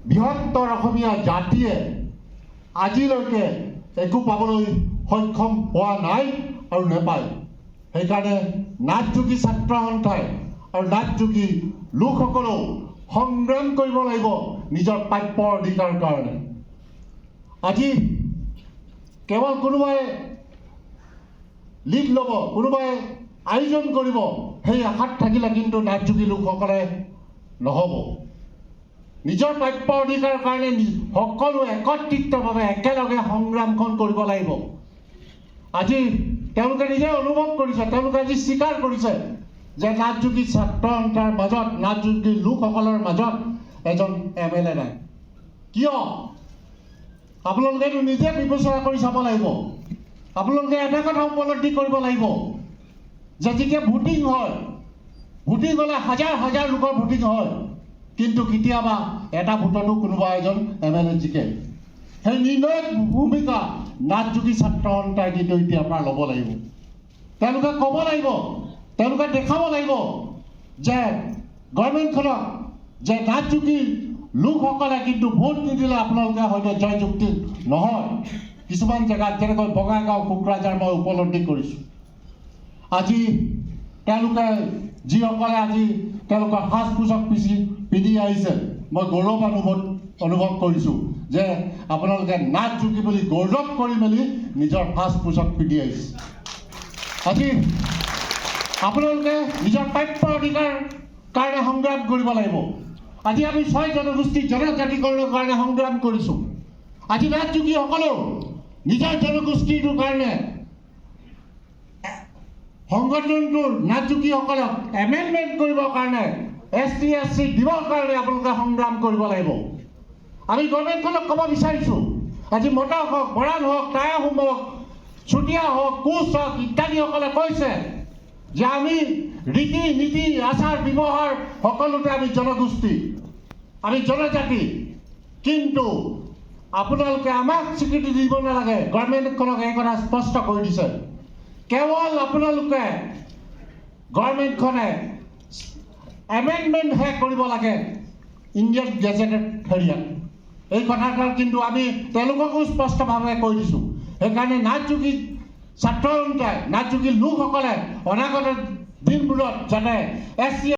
বৃহত্তৰ অসমীয়া জাতিয়ে আজিলৈকে একো পাবলৈ সক্ষম হোৱা নাই আৰু নেপায়। সেইকাৰণে নাথযোগী ছাত্ৰ সন্থাই আৰু নাথযোগী লোকসকলেও সংগ্ৰাম কৰিব লাগিব নিজৰ প্ৰাপ্যৰ অধিকাৰ কাৰণে। আজি কেৱল কোনোবাই লিড ল'ব, কোনোবাই আয়োজন কৰিব, সেই আশাত থাকিলে কিন্তু নাথযোগী লোকসকলে নহ'ব। নিজৰ প্ৰাপ্য অধিকাৰ কাৰণে সকলো একত্ৰিতভাৱে একেলগে সংগ্ৰামখন কৰিব লাগিব। আজি তেওঁলোকে নিজে অনুভৱ কৰিছে, তেওঁলোকে আজি স্বীকাৰ কৰিছে যে নাথযোগী ছাত্ৰ সন্থাৰ মাজত, নাথযোগী লোকসকলৰ মাজত এজন MLA নাই। কিয়? আপোনালোকেতো নিজে বিবেচনা কৰি চাব লাগিব। আপোনালোকে এটা কথা উপলব্ধি কৰিব লাগিব যে যেতিয়া ভোটিং হয়, ভোটিং হ'লে হাজাৰ হাজাৰ লোকৰ ভোটিং হয়, কিন্তু কেতিয়াবা এটা ভোটতো কোনোবা এজন MLA জিকে। সেই নিৰ্ণায়ক ভূমিকা নাথযোগী ছাত্ৰ সন্থাই কিন্তু এতিয়াৰ পৰা ল'ব লাগিব। তেওঁলোকে ক'ব লাগিব, তেওঁলোকে দেখাব লাগিব যে গভৰ্ণমেণ্টখনক যে নাথযোগী লোকসকলে কিন্তু ভোট নিদিলে আপোনালোকে হয়তো জয়যুক্তি নহয়। কিছুমান জেগাত যেনেকৈ বঙাইগাঁও, কোকৰাঝাৰ মই উপলব্ধি কৰিছোঁ। আজি তেওঁলোকে যিসকলে আজি তেওঁলোকৰ সাজ পোছাক পিন্ধি আহিছে, মই গৌৰৱ অনুভৱ কৰিছোঁ যে আপোনালোকে নাথযোগী বুলি গৌৰৱ কৰি মেলি নিজৰ সাজ পোছাক পিন্ধি আহিছে। আজি আপোনালোকে নিজৰ প্ৰাপ্য অধিকাৰ কাৰণে সংগ্ৰাম কৰিব লাগিব। আজি আমি 6 জনগোষ্ঠী জনজাতিকৰণৰ কাৰণে সংগ্ৰাম কৰিছোঁ। আজি নাথযোগীসকলেও নিজৰ জনগোষ্ঠীটোৰ কাৰণে সংগঠনটোৰ নাথযোগীসকলক এমেণ্ডমেণ্ট কৰিবৰ কাৰণে ST SC দিবৰ কাৰণে আপোনালোকে সংগ্ৰাম কৰিব লাগিব। আমি গভৰ্ণমেণ্টখনক ক'ব বিচাৰিছোঁ, আজি মটক হওক, বৰাণ হওক, টাই আহোম হওক, চুতীয়া হওক, কোচ হওক ইত্যাদিসকলে কৈছে যে আমি ৰীতি নীতি আচাৰ ব্যৱহাৰ সকলোতে আমি জনগোষ্ঠী, আমি জনজাতি, কিন্তু আপোনালোকে আমাক স্বীকৃতি দিব নালাগে। গভৰ্ণমেণ্টখনক এই কথা স্পষ্ট কৰি দিছে। কেৱল আপোনালোকে গভৰ্ণমেণ্টখনে এমেণ্ডমেণ্টহে কৰিব লাগে ইণ্ডিয়ান গেজেটেড হেৰিয়াত। এই কথাষাৰ কিন্তু আমি তেওঁলোককো স্পষ্টভাৱে কৈ দিছোঁ। সেইকাৰণে নাথযোগী ছাত্ৰ সন্থাই, নাথযোগী লোকসকলে অনাগত দিনবোৰত যাতে SC